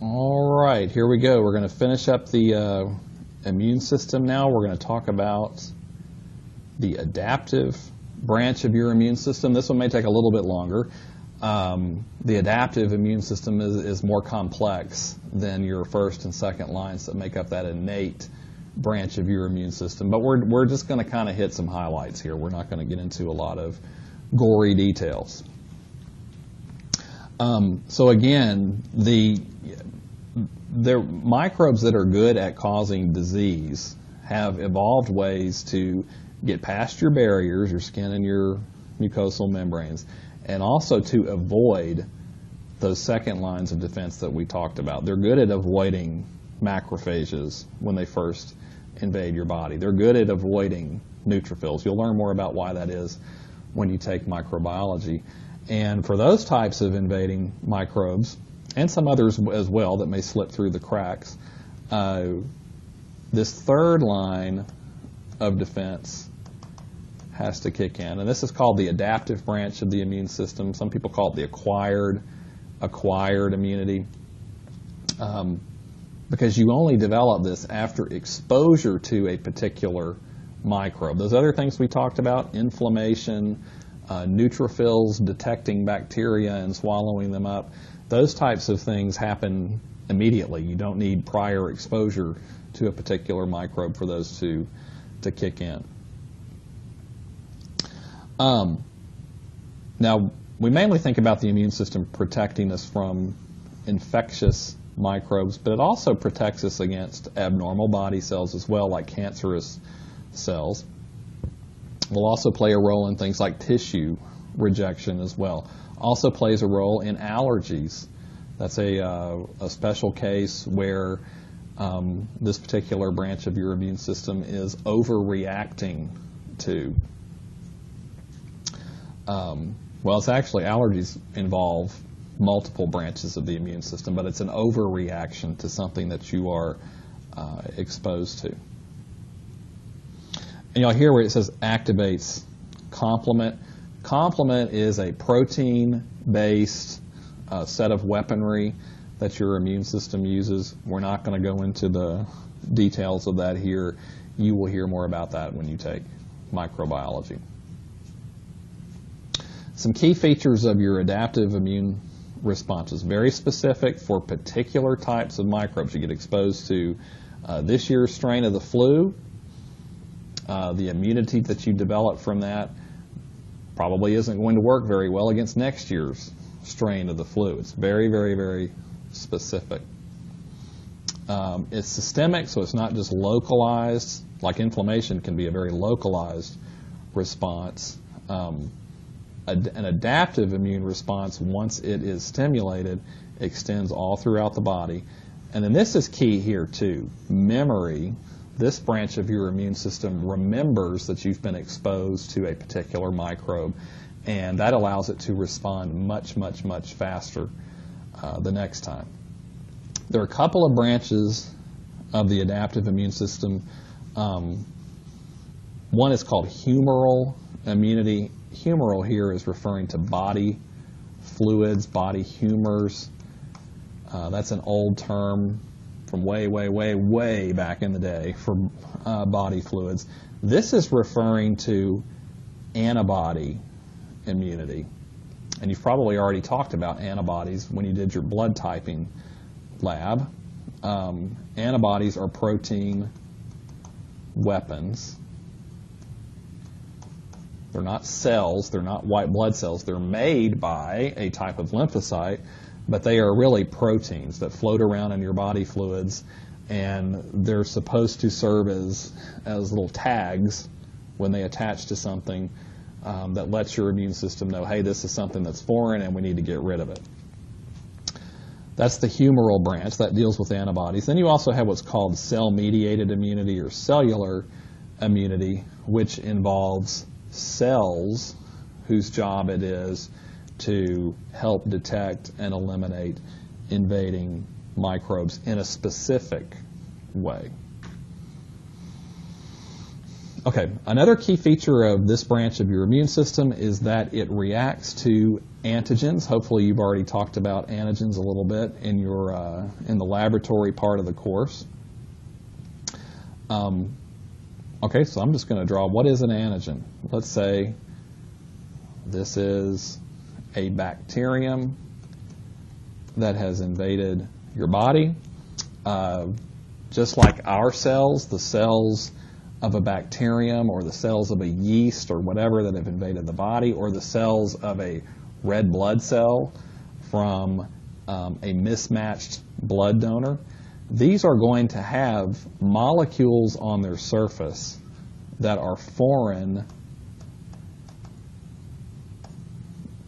All right, here we go. We're going to finish up the immune system now. We're going to talk about the adaptive branch of your immune system. This one may take a little bit longer. The adaptive immune system is more complex than your first and second lines that make up that innate branch of your immune system. But we're just going to kind of hit some highlights here. We're not going to get into a lot of gory details. So again, the microbes that are good at causing disease have evolved ways to get past your barriers, your skin and your mucosal membranes, and also to avoid those second lines of defense that we talked about. They're good at avoiding macrophages when they first invade your body. They're good at avoiding neutrophils. You'll learn more about why that is when you take microbiology. And for those types of invading microbes, and some others as well that may slip through the cracks, this third line of defense has to kick in. And this is called the adaptive branch of the immune system. Some people call it the acquired immunity, because you only develop this after exposure to a particular microbe. Those other things we talked about, inflammation, neutrophils detecting bacteria and swallowing them up, those types of things happen immediately. You don't need prior exposure to a particular microbe for those to kick in. Now, we mainly think about the immune system protecting us from infectious microbes, but it also protects us against abnormal body cells as well, like cancerous cells. It will also play a role in things like tissue rejection as well. Also plays a role in allergies. That's a special case where this particular branch of your immune system is overreacting to. Well, it's actually, allergies involve multiple branches of the immune system, but it's an overreaction to something that you are exposed to. And you'll hear where it says activates complement. Complement is a protein-based set of weaponry that your immune system uses. We're not going to go into the details of that here. You will hear more about that when you take microbiology. Some key features of your adaptive immune responses, very specific for particular types of microbes. You get exposed to this year's strain of the flu. The immunity that you develop from that probably isn't going to work very well against next year's strain of the flu. It's very, very, very specific. It's systemic, so it's not just localized. Like inflammation can be a very localized response. An adaptive immune response, once it is stimulated, extends all throughout the body. And then this is key here too, memory. This branch of your immune system remembers that you've been exposed to a particular microbe, and that allows it to respond much, much, much faster the next time. There are a couple of branches of the adaptive immune system. One is called humoral immunity. Humoral here is referring to body fluids, body humors. That's an old term from way, way, way, way back in the day for body fluids. This is referring to antibody immunity. And you've probably already talked about antibodies when you did your blood typing lab. Antibodies are protein weapons. They're not cells, they're not white blood cells. They're made by a type of lymphocyte, but they are really proteins that float around in your body fluids, and they're supposed to serve as little tags when they attach to something that lets your immune system know, hey, this is something that's foreign and we need to get rid of it. That's the humoral branch that deals with antibodies. Then you also have what's called cell-mediated immunity or cellular immunity, which involves cells whose job it is to help detect and eliminate invading microbes in a specific way. Okay, another key feature of this branch of your immune system is that it reacts to antigens. Hopefully you've already talked about antigens a little bit in your in the laboratory part of the course. Okay, so I'm just going to draw what is an antigen. Let's say this is a bacterium that has invaded your body. Just like our cells, the cells of a bacterium or the cells of a yeast or whatever that have invaded the body, or the cells of a red blood cell from a mismatched blood donor, these are going to have molecules on their surface that are foreign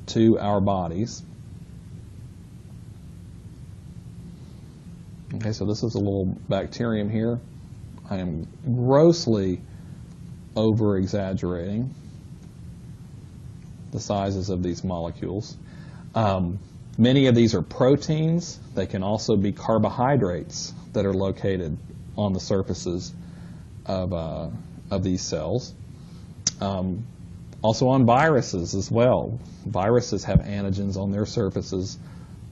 to our bodies. Okay, so this is a little bacterium here. I am grossly over-exaggerating the sizes of these molecules. Many of these are proteins. They can also be carbohydrates that are located on the surfaces of these cells. Also on viruses as well. Viruses have antigens on their surfaces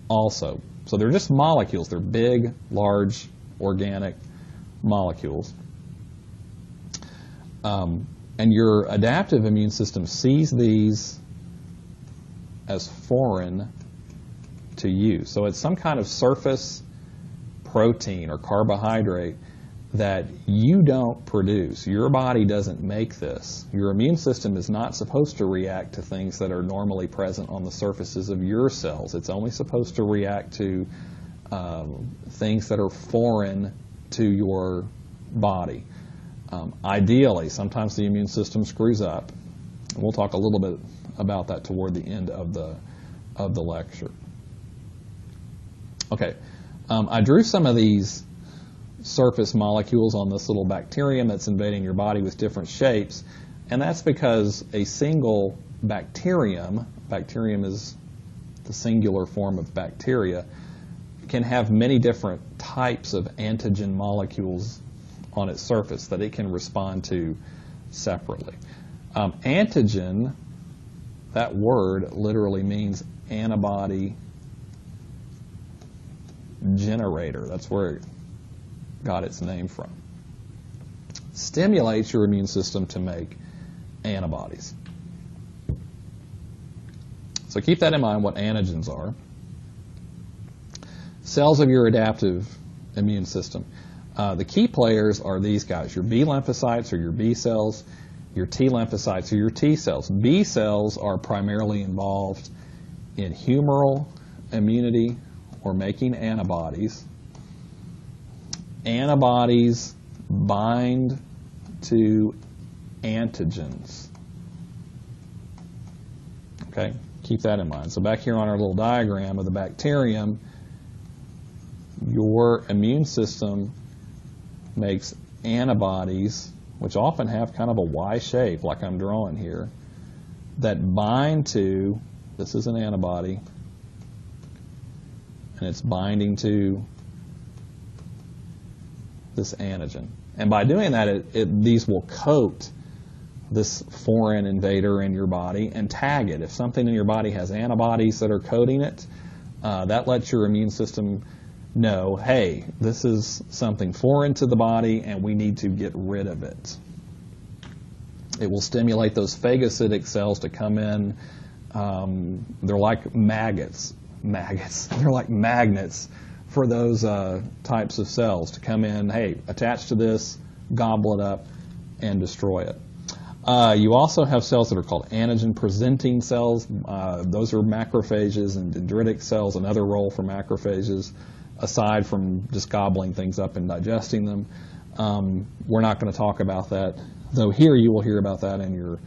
also. So they're just molecules. They're big, large, organic molecules. And your adaptive immune system sees these as foreign to you. So it's some kind of surface protein or carbohydrate that you don't produce. Your body doesn't make this. Your immune system is not supposed to react to things that are normally present on the surfaces of your cells. It's only supposed to react to things that are foreign to your body. Ideally, sometimes the immune system screws up. We'll talk a little bit about that toward the end of the lecture. Okay, I drew some of these surface molecules on this little bacterium that's invading your body with different shapes, and that's because a single bacterium is the singular form of bacteria, can have many different types of antigen molecules on its surface that it can respond to separately. Antigen, that word literally means antibody generator. That's where it got its name from. Stimulates your immune system to make antibodies. So keep that in mind, what antigens are. Cells of your adaptive immune system. The key players are these guys. Your B lymphocytes or your B cells, your T lymphocytes or your T cells. B cells are primarily involved in humoral immunity or making antibodies. Antibodies bind to antigens. Okay, keep that in mind. So back here on our little diagram of the bacterium, your immune system makes antibodies, which often have kind of a Y shape, like I'm drawing here, that bind to, this is an antibody, and it's binding to this antigen. And by doing that, these will coat this foreign invader in your body and tag it. If something in your body has antibodies that are coating it, that lets your immune system know, hey, this is something foreign to the body and we need to get rid of it. It will stimulate those phagocytic cells to come in. They're like maggots. They're like magnets for those types of cells to come in, hey, attach to this, gobble it up, and destroy it. You also have cells that are called antigen-presenting cells. Those are macrophages and dendritic cells, another role for macrophages, aside from just gobbling things up and digesting them. We're not going to talk about that, though here you will hear about that in your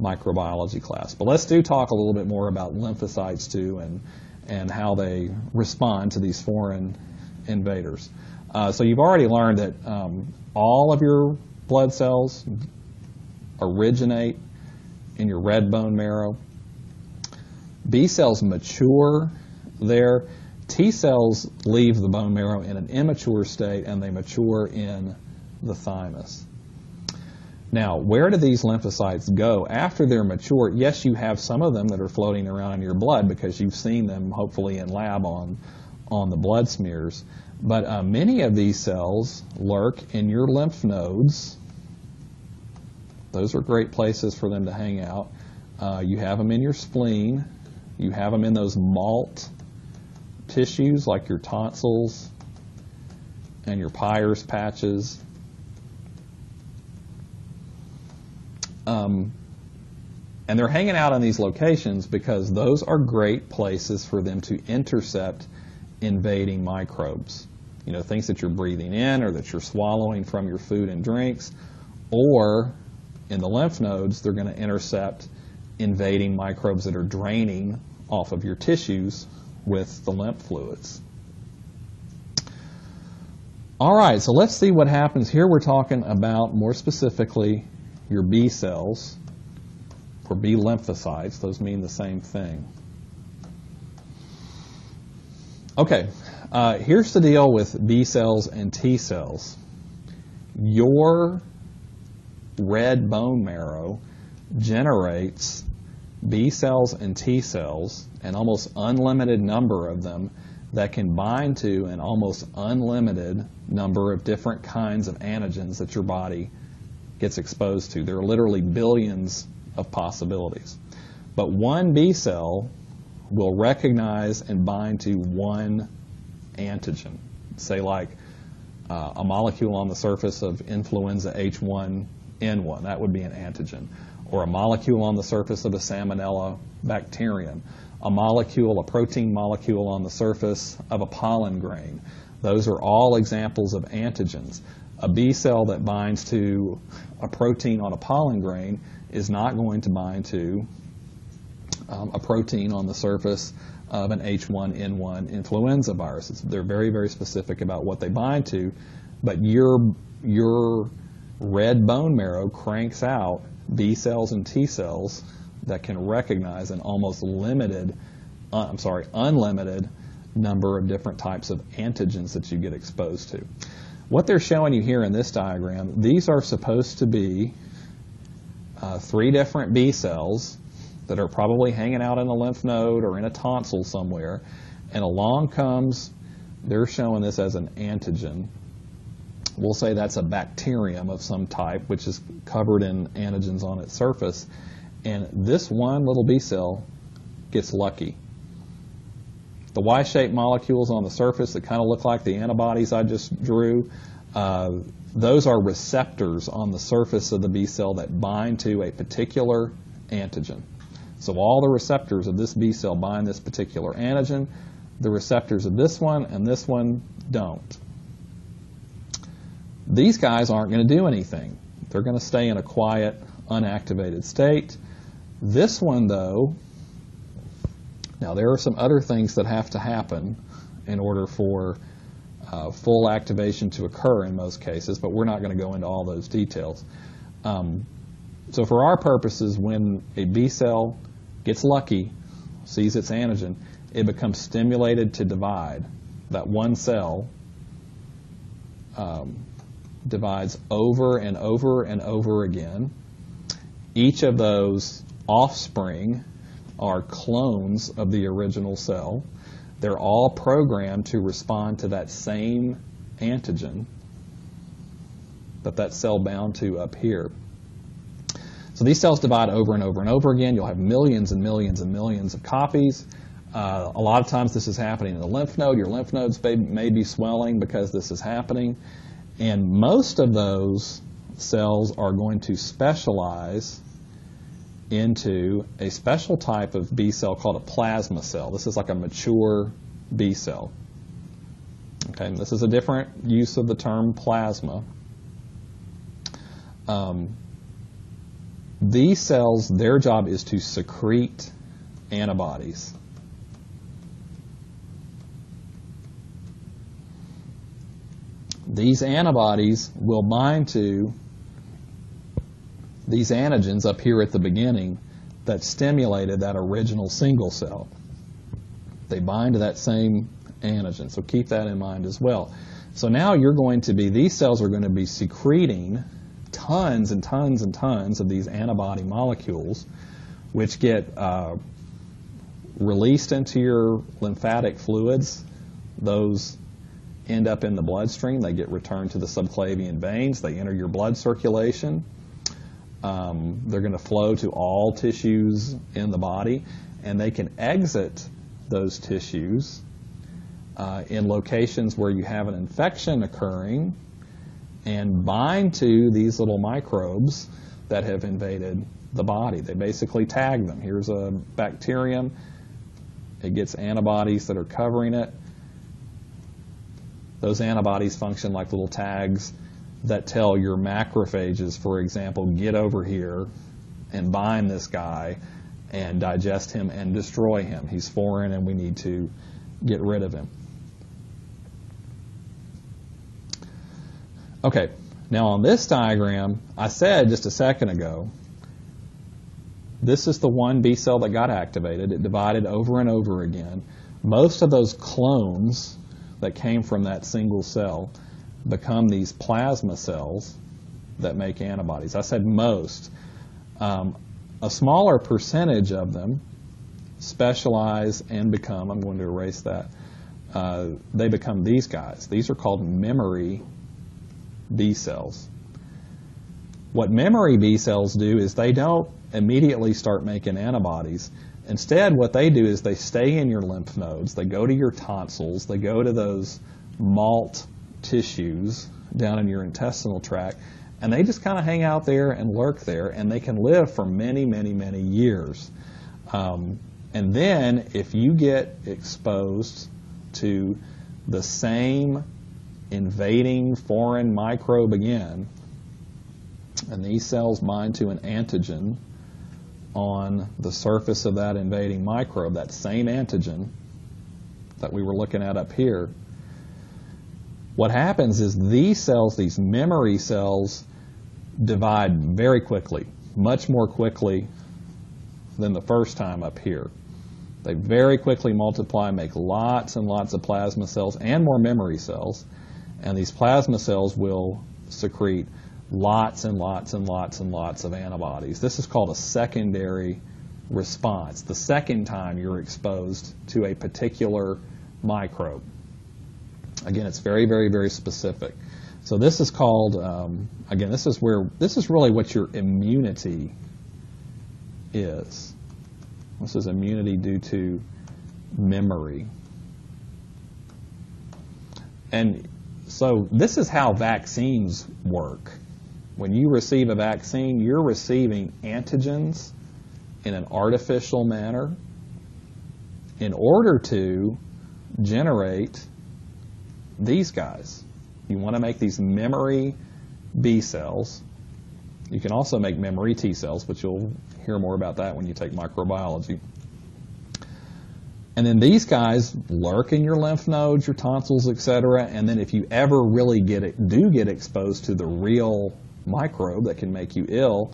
microbiology class. But let's talk a little bit more about lymphocytes too, and how they respond to these foreign invaders. So you've already learned that all of your blood cells originate in your red bone marrow. B cells mature there. T cells leave the bone marrow in an immature state, and they mature in the thymus. Now, where do these lymphocytes go after they're mature? Yes, you have some of them that are floating around in your blood because you've seen them hopefully in lab on the blood smears. But many of these cells lurk in your lymph nodes. Those are great places for them to hang out. You have them in your spleen. You have them in those malt tissues like your tonsils and your Peyer's patches. And they're hanging out in these locations because those are great places for them to intercept invading microbes. You know, things that you're breathing in or that you're swallowing from your food and drinks, or in the lymph nodes, they're going to intercept invading microbes that are draining off of your tissues with the lymph fluids. All right, so let's see what happens here. We're talking about, more specifically, your B cells, or B lymphocytes. Those mean the same thing. Okay, here's the deal with B cells and T cells. Your red bone marrow generates B cells and T cells, an almost unlimited number of them, that can bind to an almost unlimited number of different kinds of antigens that your body gets exposed to. There are literally billions of possibilities. But one B cell will recognize and bind to one antigen. Say like a molecule on the surface of influenza H1N1, that would be an antigen. Or a molecule on the surface of a Salmonella bacterium. A protein molecule on the surface of a pollen grain. Those are all examples of antigens. A B cell that binds to a protein on a pollen grain is not going to bind to a protein on the surface of an H1N1 influenza virus. They're very, very specific about what they bind to, but your red bone marrow cranks out B cells and T cells that can recognize an almost unlimited number of different types of antigens that you get exposed to. What they're showing you here in this diagram, these are supposed to be 3 different B cells that are probably hanging out in a lymph node or in a tonsil somewhere, and along comes, they're showing this as an antigen. We'll say that's a bacterium of some type, which is covered in antigens on its surface, and this one little B cell gets lucky. The Y-shaped molecules on the surface that kind of look like the antibodies I just drew, those are receptors on the surface of the B cell that bind to a particular antigen. So all the receptors of this B cell bind this particular antigen. The receptors of this one and this one don't. These guys aren't going to do anything. They're going to stay in a quiet, unactivated state. This one, though, now there are some other things that have to happen in order for full activation to occur in most cases, but we're not going to go into all those details. So for our purposes, when a B cell gets lucky, sees its antigen, it becomes stimulated to divide. That one cell divides over and over and over again. Each of those offspring are clones of the original cell. They're all programmed to respond to that same antigen that cell bound to up here. So these cells divide over and over and over again. You'll have millions and millions and millions of copies. A lot of times this is happening in the lymph node. Your lymph nodes may be swelling because this is happening. And most of those cells are going to specialize into a special type of B cell called a plasma cell. This is like a mature B cell. Okay, and this is a different use of the term plasma. These cells, their job is to secrete antibodies. These antibodies will bind to these antigens up here at the beginning that stimulated that original single cell. They bind to that same antigen, so keep that in mind as well. So now you're going to be, these cells are going to be secreting tons and tons and tons of these antibody molecules, which get released into your lymphatic fluids. Those end up in the bloodstream. They get returned to the subclavian veins. They enter your blood circulation. They're going to flow to all tissues in the body, and they can exit those tissues in locations where you have an infection occurring and bind to these little microbes that have invaded the body. They basically tag them. Here's a bacterium. It gets antibodies that are covering it. Those antibodies function like little tags that tell your macrophages, for example, get over here and bind this guy and digest him and destroy him. He's foreign and we need to get rid of him. Okay, now on this diagram, I said just a second ago, this is the one B cell that got activated. It divided over and over again. Most of those clones that came from that single cell become these plasma cells that make antibodies. I said most. A smaller percentage of them specialize and become, I'm going to erase that, they become these guys. These are called memory B cells. What memory B cells do is they don't immediately start making antibodies. Instead, what they do is they stay in your lymph nodes, they go to your tonsils, they go to those malt tissues down in your intestinal tract, and they just kind of hang out there and lurk there, and they can live for many, many, many years. And then if you get exposed to the same invading foreign microbe again, and these cells bind to an antigen on the surface of that invading microbe, that same antigen that we were looking at up here, what happens is these cells, these memory cells, divide very quickly, much more quickly than the first time up here. They very quickly multiply, make lots and lots of plasma cells and more memory cells, and these plasma cells will secrete lots and lots and lots and lots of antibodies. This is called a secondary response, the second time you're exposed to a particular microbe. Again, it's very, very, very specific. So this is called, again, this is really what your immunity is. This is immunity due to memory. And so this is how vaccines work. When you receive a vaccine, you're receiving antigens in an artificial manner in order to generate these guys. You want to make these memory B cells. You can also make memory T cells, but you'll hear more about that when you take microbiology. And then these guys lurk in your lymph nodes, your tonsils, etc. And then if you ever really do get exposed to the real microbe that can make you ill,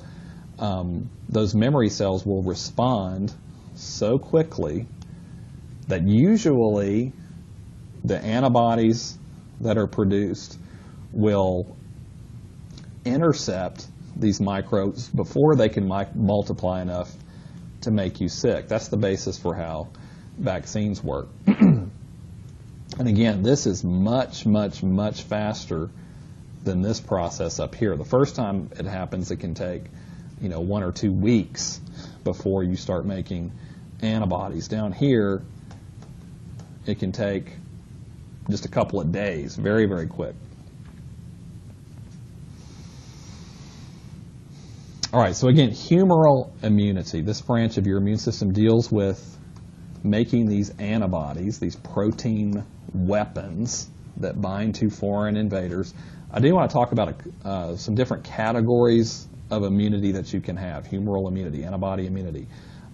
those memory cells will respond so quickly that usually the antibodies that are produced will intercept these microbes before they can multiply enough to make you sick. That's the basis for how vaccines work. And again, this is much, much, much faster than this process up here. The first time it happens, it can take 1 or 2 weeks before you start making antibodies. Down here, it can take just a couple of days, very, very quick. All right, so again, humoral immunity. This branch of your immune system deals with making these antibodies, these protein weapons that bind to foreign invaders. I do want to talk about some different categories of immunity that you can have. Humoral immunity, antibody immunity.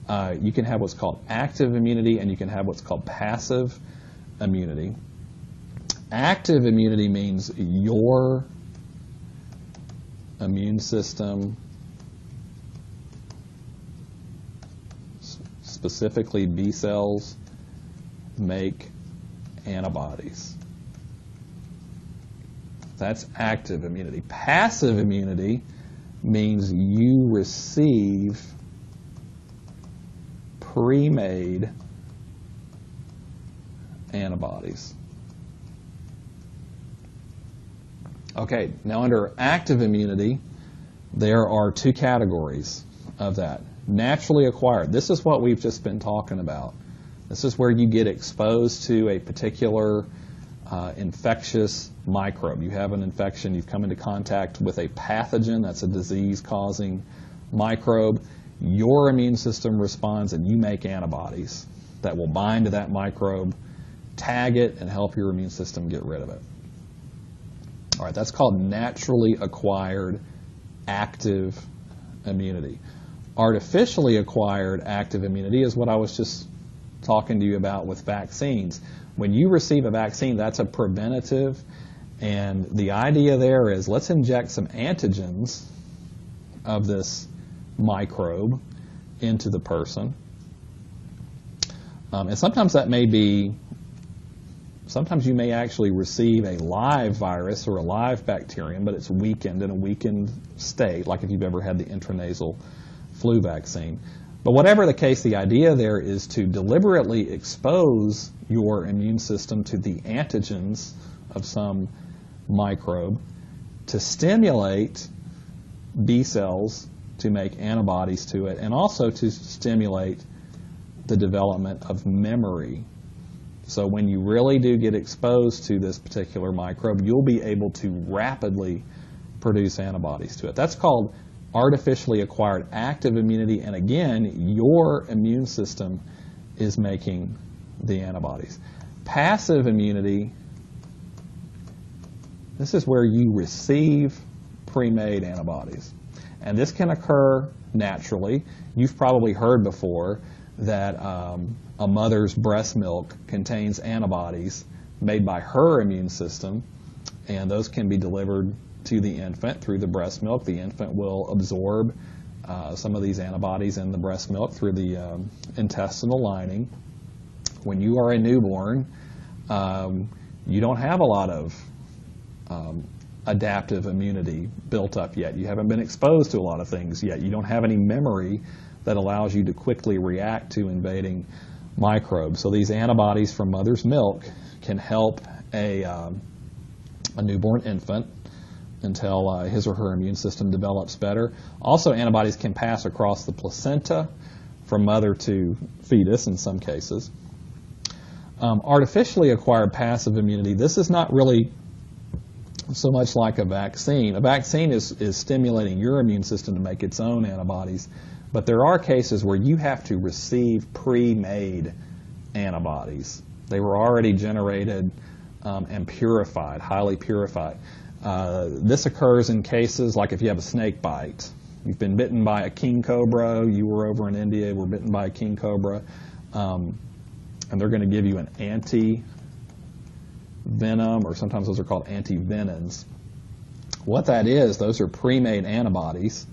You can have what's called active immunity, and you can have what's called passive immunity. Active immunity means your immune system, specifically B cells, make antibodies. That's active immunity. Passive immunity means you receive pre-made antibodies. Okay, now under active immunity, there are two categories of that. Naturally acquired. This is what we've just been talking about. This is where you get exposed to a particular infectious microbe. You have an infection, you've come into contact with a pathogen, that's a disease-causing microbe. Your immune system responds and you make antibodies that will bind to that microbe, tag it, and help your immune system get rid of it. All right, that's called naturally acquired active immunity. Artificially acquired active immunity is what I was just talking to you about with vaccines. When you receive a vaccine, that's a preventative, and the idea there is let's inject some antigens of this microbe into the person. And sometimes that may be, sometimes you may actually receive a live virus or a live bacterium, but it's weakened in a weakened state, like if you've ever had the intranasal flu vaccine. But whatever the case, the idea there is to deliberately expose your immune system to the antigens of some microbe to stimulate B cells to make antibodies to it, and also to stimulate the development of memory. So when you really do get exposed to this particular microbe, you'll be able to rapidly produce antibodies to it. That's called artificially acquired active immunity, and again, your immune system is making the antibodies. Passive immunity, this is where you receive pre-made antibodies. And this can occur naturally. You've probably heard before that a mother's breast milk contains antibodies made by her immune system, and those can be delivered to the infant through the breast milk. The infant will absorb some of these antibodies in the breast milk through the intestinal lining. When you are a newborn, you don't have a lot of adaptive immunity built up yet. You haven't been exposed to a lot of things yet. You don't have any memory that allows you to quickly react to invading microbes. So these antibodies from mother's milk can help a newborn infant until his or her immune system develops better. Also, antibodies can pass across the placenta from mother to fetus in some cases. Artificially acquired passive immunity, this is not really so much like a vaccine. A vaccine is stimulating your immune system to make its own antibodies, but there are cases where you have to receive pre-made antibodies. They were already generated and purified, highly purified. This occurs in cases like if you have a snake bite. You've been bitten by a king cobra, you were over in India, were bitten by a king cobra, and they're going to give you an anti-venom, or sometimes those are called antivenins. What that is, those are pre-made antibodies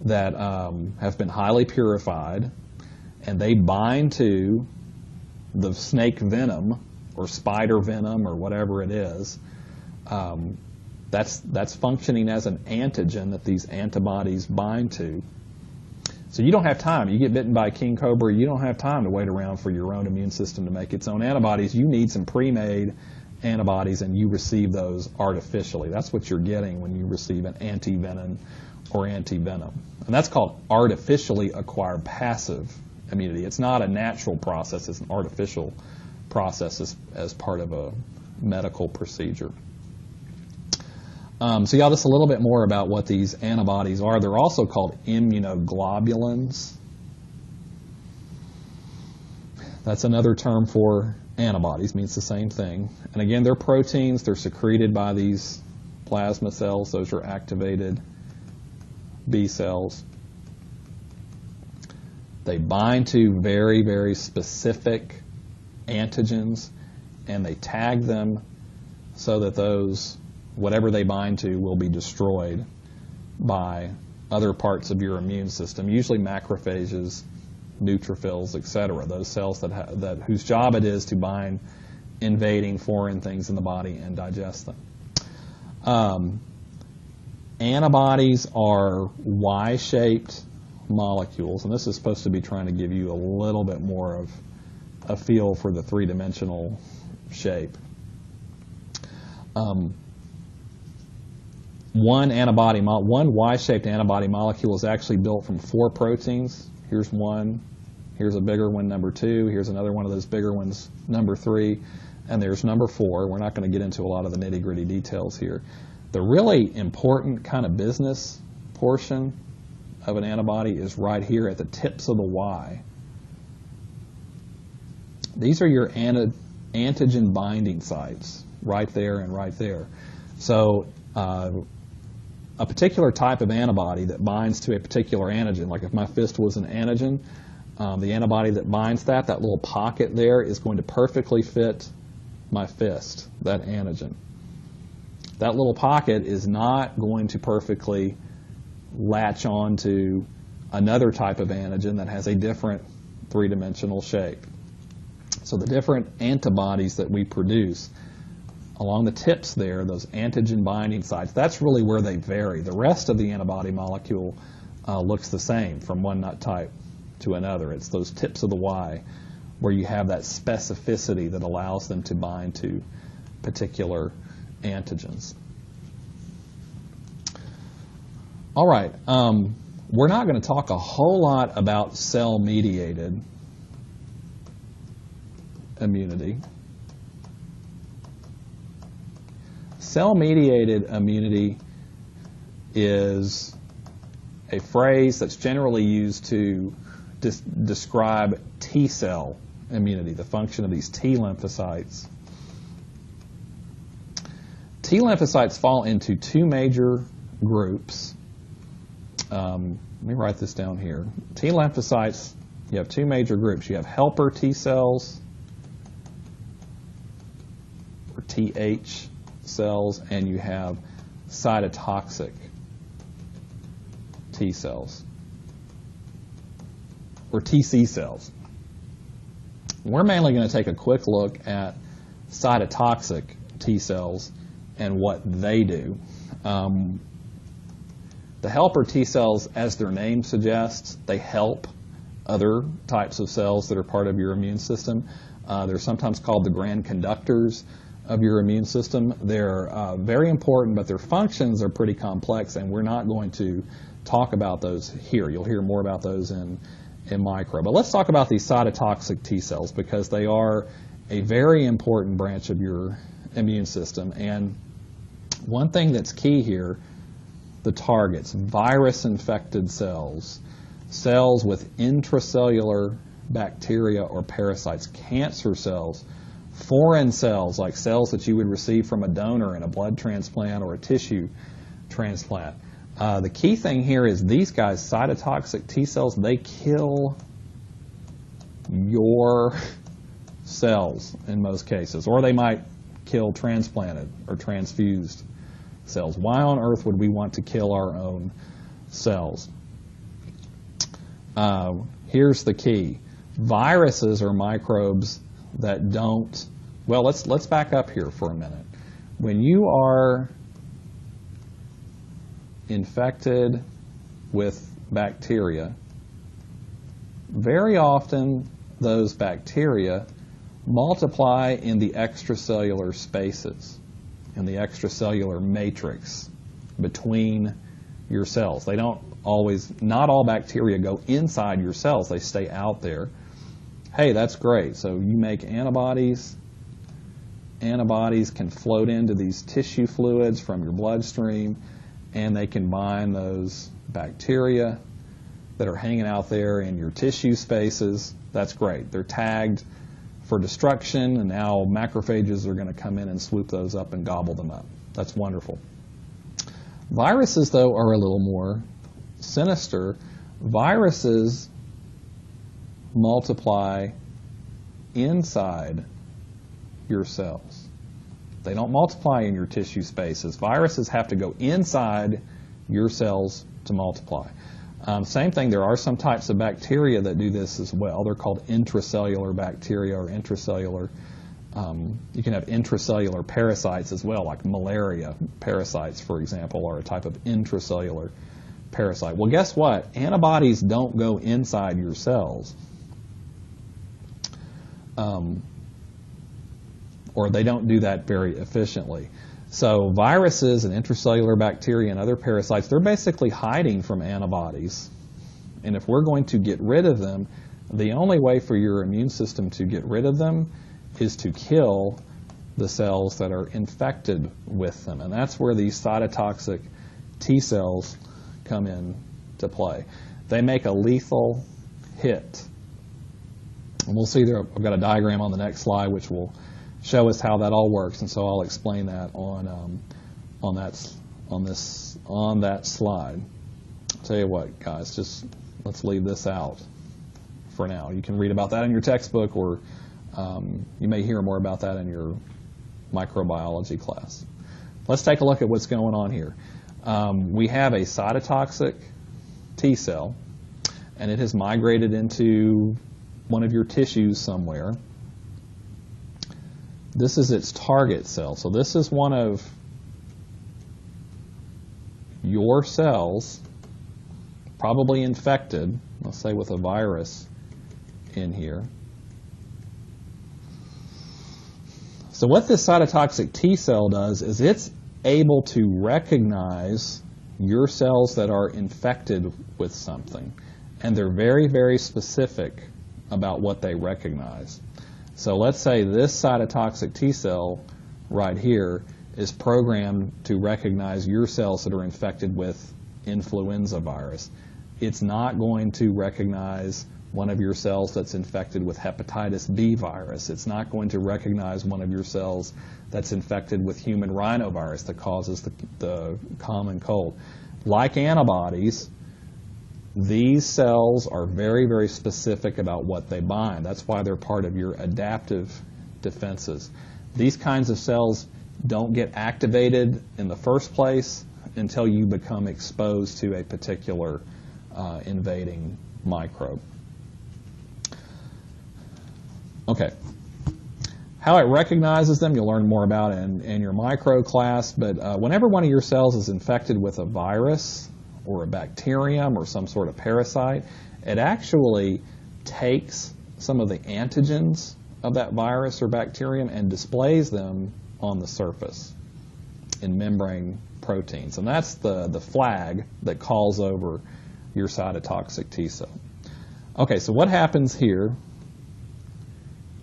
that have been highly purified, and they bind to the snake venom or spider venom or whatever it is. That's functioning as an antigen that these antibodies bind to. So you don't have time. You get bitten by a king cobra, you don't have time to wait around for your own immune system to make its own antibodies. You need some pre-made antibodies, and you receive those artificially. That's what you're getting when you receive an antivenin or antivenom. And that's called artificially acquired passive immunity. It's not a natural process, it's an artificial process as part of a medical procedure. So y'all, just a little bit more about what these antibodies are. They're also called immunoglobulins. That's another term for antibodies, means the same thing. And again, they're proteins. They're secreted by these plasma cells. Those are activated B cells. They bind to very, very specific antigens, and they tag them so that those, whatever they bind to, will be destroyed by other parts of your immune system, usually macrophages, neutrophils, etc. Those cells whose job it is to bind invading foreign things in the body and digest them. Antibodies are Y-shaped molecules, and this is supposed to be trying to give you a little bit more of a feel for the three-dimensional shape. One Y-shaped antibody molecule is actually built from 4 proteins. Here's one, here's a bigger one, number 2, here's another one of those bigger ones, number 3, and there's number 4. We're not going to get into a lot of the nitty-gritty details here. The really important kind of business portion of an antibody is right here at the tips of the Y. These are your antigen binding sites, right there and right there. So a particular type of antibody that binds to a particular antigen, like if my fist was an antigen, the antibody that binds that little pocket there is going to perfectly fit my fist, that antigen. That little pocket is not going to perfectly latch on to another type of antigen that has a different three-dimensional shape. So the different antibodies that we produce along the tips there, those antigen binding sites, that's really where they vary. The rest of the antibody molecule looks the same from one nut type to another. It's those tips of the Y where you have that specificity that allows them to bind to particular antigens. All right, we're not going to talk a whole lot about cell-mediated immunity. Cell-mediated immunity is a phrase that's generally used to describe T-cell immunity, the function of these T lymphocytes. T lymphocytes fall into 2 major groups. Let me write this down here. T lymphocytes, you have 2 major groups. You have helper T cells, or TH cells, and you have cytotoxic T cells, or TC cells. We're mainly going to take a quick look at cytotoxic T cells and what they do. The helper T cells, as their name suggests, they help other types of cells that are part of your immune system. They're sometimes called the grand conductors of your immune system. They're very important, but their functions are pretty complex, and we're not going to talk about those here. You'll hear more about those in micro. But let's talk about these cytotoxic T cells, because they are a very important branch of your immune system. And one thing that's key here, the targets: virus-infected cells, cells with intracellular bacteria or parasites, cancer cells, foreign cells like cells that you would receive from a donor in a blood transplant or a tissue transplant. The key thing here is these guys, cytotoxic T cells, they kill your cells in most cases, or they might kill transplanted or transfused cells. Why on earth would we want to kill our own cells? Here's the key. Viruses are microbes that don't, well, let's back up here for a minute. When you are infected with bacteria, very often those bacteria multiply in the extracellular spaces, in the extracellular matrix between your cells. They don't always, not all bacteria go inside your cells, they stay out there. Hey, that's great. So you make antibodies. Antibodies can float into these tissue fluids from your bloodstream, and they can bind those bacteria that are hanging out there in your tissue spaces. That's great. They're tagged for destruction, and now macrophages are going to come in and swoop those up and gobble them up. That's wonderful. Viruses, though, are a little more sinister. Viruses multiply inside your cells. They don't multiply in your tissue spaces. Viruses have to go inside your cells to multiply. Same thing, there are some types of bacteria that do this as well. They're called intracellular bacteria or intracellular You can have intracellular parasites as well, like malaria parasites, for example, are a type of intracellular parasite. Well, guess what? Antibodies don't go inside your cells. Or they don't do that very efficiently. So viruses and intracellular bacteria and other parasites, they're basically hiding from antibodies. And if we're going to get rid of them, the only way for your immune system to get rid of them is to kill the cells that are infected with them. And that's where these cytotoxic T cells come in to play. They make a lethal hit. And we'll see there, I've got a diagram on the next slide which will show us how that all works, and so I'll explain that on that slide. I'll tell you what, guys, just let's leave this out for now. You can read about that in your textbook, or you may hear more about that in your microbiology class. Let's take a look at what's going on here. We have a cytotoxic T cell, and it has migrated into one of your tissues somewhere. This is its target cell. So this is one of your cells, probably infected, let's say with a virus in here. So what this cytotoxic T cell does is it's able to recognize your cells that are infected with something. And they're very, very specific about what they recognize. So let's say this cytotoxic T cell right here is programmed to recognize your cells that are infected with influenza virus. It's not going to recognize one of your cells that's infected with hepatitis B virus. It's not going to recognize one of your cells that's infected with human rhinovirus that causes the common cold. Like antibodies, these cells are very, very specific about what they bind. That's why they're part of your adaptive defenses. These kinds of cells don't get activated in the first place until you become exposed to a particular invading microbe. Okay. How it recognizes them, you'll learn more about in your micro class, but whenever one of your cells is infected with a virus or a bacterium or some sort of parasite, it actually takes some of the antigens of that virus or bacterium and displays them on the surface in membrane proteins. And that's the flag that calls over your cytotoxic T cell. Okay, so what happens here?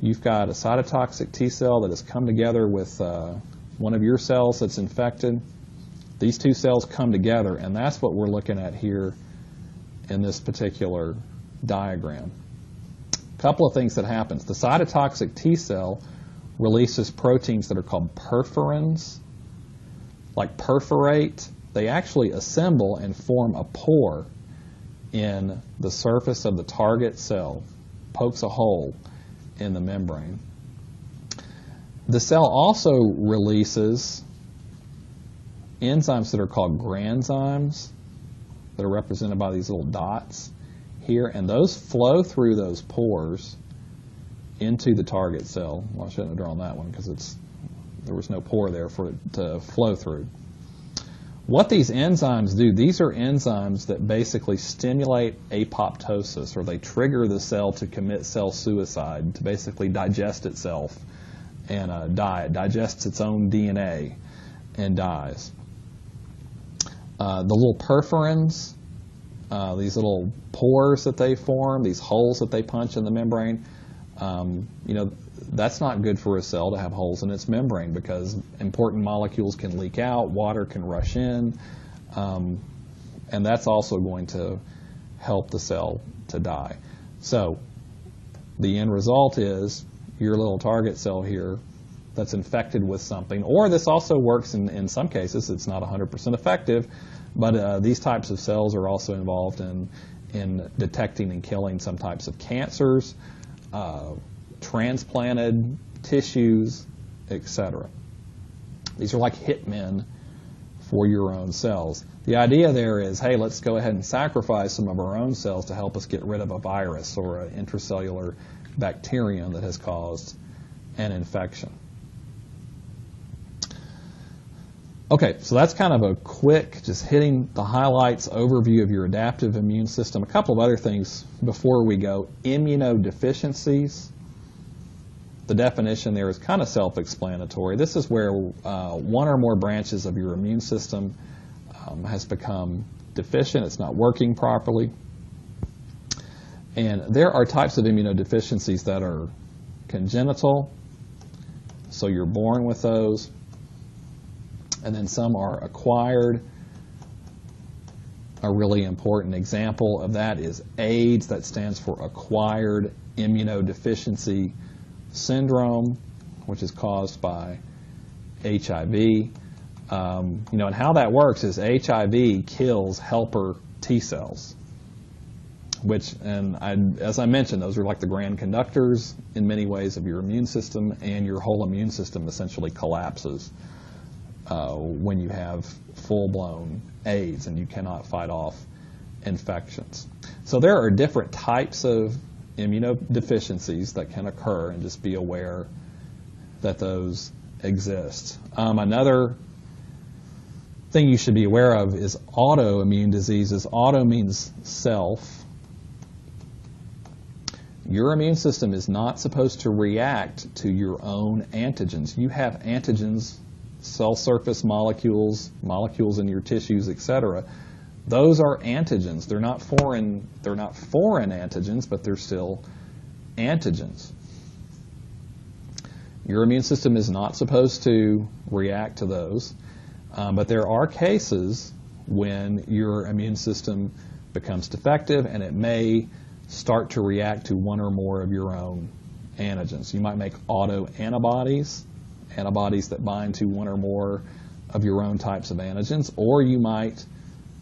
You've got a cytotoxic T cell that has come together with one of your cells that's infected. These two cells come together, and that's what we're looking at here in this particular diagram. A couple of things that happens. The cytotoxic T cell releases proteins that are called perforins. Like perforate, they actually assemble and form a pore in the surface of the target cell, pokes a hole in the membrane. The cell also releases enzymes that are called granzymes that are represented by these little dots here, and those flow through those pores into the target cell. Well, I shouldn't have drawn that one because there was no pore there for it to flow through. What these enzymes do, these are enzymes that basically stimulate apoptosis, or they trigger the cell to commit cell suicide, to basically digest itself and die. It digests its own DNA and dies. The little perforins, these little pores that they form, these holes that they punch in the membrane, that's not good for a cell to have holes in its membrane because important molecules can leak out, water can rush in, and that's also going to help the cell to die. So the end result is your little target cell here that's infected with something, or this also works in some cases, it's not 100% effective, but these types of cells are also involved in detecting and killing some types of cancers, transplanted tissues, etc. These are like hitmen for your own cells. The idea there is, hey, let's go ahead and sacrifice some of our own cells to help us get rid of a virus or an intracellular bacterium that has caused an infection. Okay, so that's kind of a quick, just hitting the highlights overview of your adaptive immune system. A couple of other things before we go. Immunodeficiencies. The definition there is kind of self-explanatory. This is where one or more branches of your immune system has become deficient. It's not working properly. And there are types of immunodeficiencies that are congenital, so you're born with those. And then some are acquired. A really important example of that is AIDS. That stands for Acquired Immunodeficiency Syndrome, which is caused by HIV. And how that works is HIV kills helper T cells, which, as I mentioned, those are like the grand conductors in many ways of your immune system, and your whole immune system essentially collapses when you have full-blown AIDS and you cannot fight off infections. So there are different types of immunodeficiencies that can occur, and just be aware that those exist. Another thing you should be aware of is autoimmune diseases. Auto means self. Your immune system is not supposed to react to your own antigens. You have antigens, cell surface molecules, molecules in your tissues, etc. Those are antigens. They're not foreign antigens, but they're still antigens. Your immune system is not supposed to react to those, but there are cases when your immune system becomes defective and it may start to react to one or more of your own antigens. You might make autoantibodies, antibodies that bind to one or more of your own types of antigens, or you might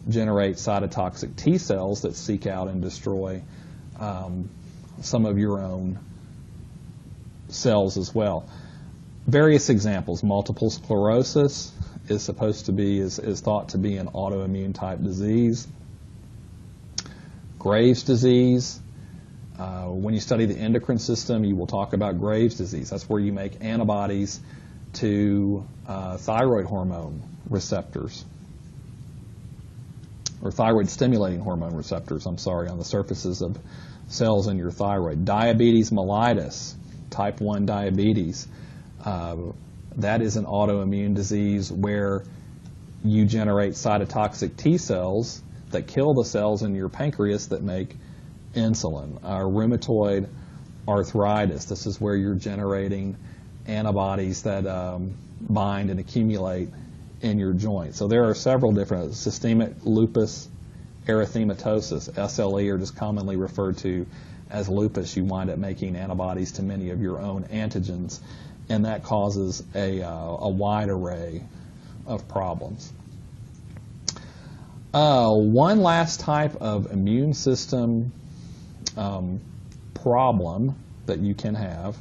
generate cytotoxic T cells that seek out and destroy some of your own cells as well. Various examples. Multiple sclerosis is thought to be an autoimmune type disease. Graves' disease. When you study the endocrine system, you will talk about Graves' disease. That's where you make antibodies to thyroid hormone receptors, or thyroid stimulating hormone receptors, on the surfaces of cells in your thyroid. Diabetes mellitus, type 1 diabetes, that is an autoimmune disease where you generate cytotoxic T cells that kill the cells in your pancreas that make insulin. Rheumatoid arthritis, this is where you're generating antibodies that bind and accumulate in your joint. So there are several different. Systemic lupus erythematosus, SLE, are just commonly referred to as lupus. You wind up making antibodies to many of your own antigens, and that causes a wide array of problems. One last type of immune system problem that you can have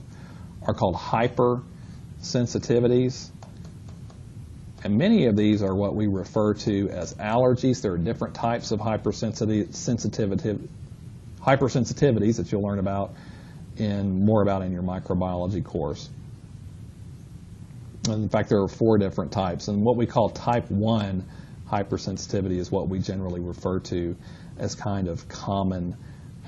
are called hypersensitivities. And many of these are what we refer to as allergies. There are different types of hypersensitivities that you'll learn more about in your microbiology course. In fact, there are 4 different types. And what we call type 1 hypersensitivity is what we generally refer to as kind of common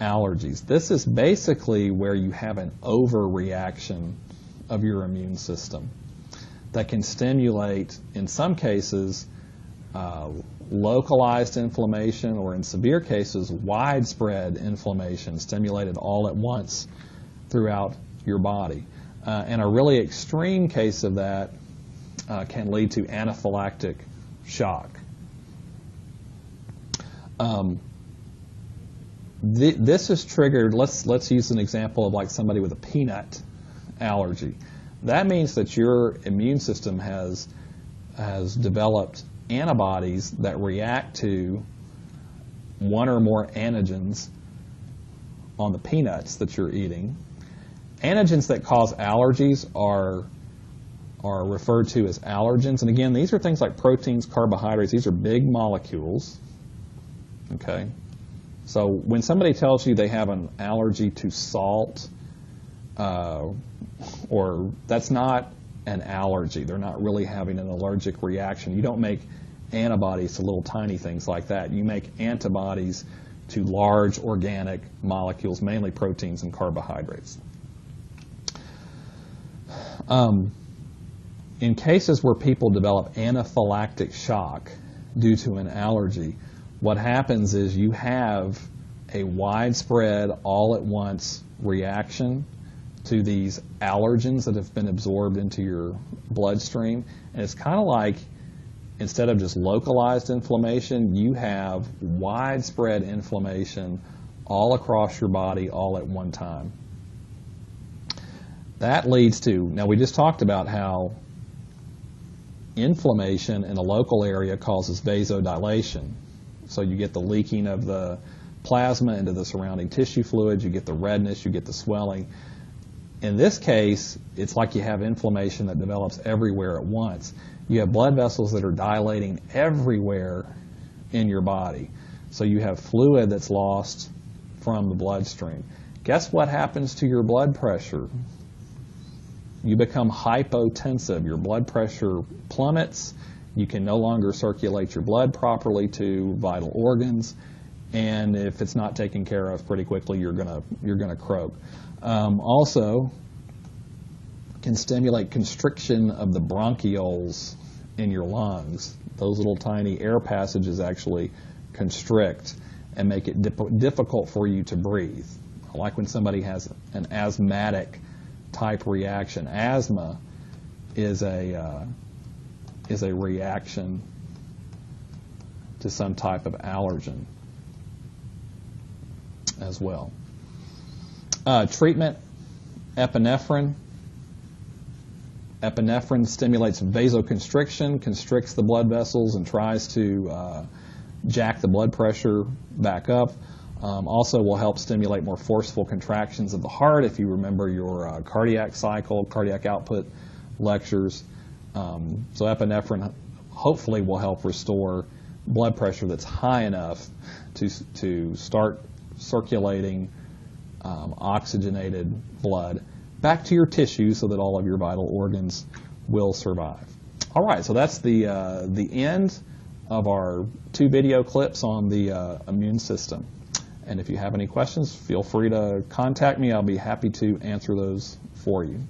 allergies. This is basically where you have an overreaction of your immune system that can stimulate, in some cases, localized inflammation, or in severe cases, widespread inflammation stimulated all at once throughout your body. And a really extreme case of that can lead to anaphylactic shock. This is triggered. Let's use an example of like somebody with a peanut allergy. That means that your immune system has developed antibodies that react to one or more antigens on the peanuts that you're eating. Antigens that cause allergies are referred to as allergens. And again, these are things like proteins, carbohydrates. These are big molecules. Okay? So when somebody tells you they have an allergy to salt, or that's not an allergy. They're not really having an allergic reaction. You don't make antibodies to little tiny things like that. You make antibodies to large organic molecules, mainly proteins and carbohydrates. In cases where people develop anaphylactic shock due to an allergy, what happens is you have a widespread, all-at-once reaction to these allergens that have been absorbed into your bloodstream. And it's kind of like, instead of just localized inflammation, you have widespread inflammation all across your body all at one time. That leads to, now we just talked about how inflammation in a local area causes vasodilation. So you get the leaking of the plasma into the surrounding tissue fluids, you get the redness, you get the swelling. In this case, it's like you have inflammation that develops everywhere at once. You have blood vessels that are dilating everywhere in your body. So you have fluid that's lost from the bloodstream. Guess what happens to your blood pressure? You become hypotensive. Your blood pressure plummets. You can no longer circulate your blood properly to vital organs. And if it's not taken care of pretty quickly, you're gonna croak. Also, can stimulate constriction of the bronchioles in your lungs. Those little tiny air passages actually constrict and make it difficult for you to breathe. Like when somebody has an asthmatic type reaction. Asthma is a reaction to some type of allergen as well. Treatment, epinephrine. Epinephrine stimulates vasoconstriction, constricts the blood vessels, and tries to jack the blood pressure back up. Also will help stimulate more forceful contractions of the heart, if you remember your cardiac cycle, cardiac output lectures. So epinephrine hopefully will help restore blood pressure that's high enough to start circulating oxygenated blood back to your tissue so that all of your vital organs will survive. All right, so that's the end of our 2 video clips on the immune system. And if you have any questions, feel free to contact me. I'll be happy to answer those for you.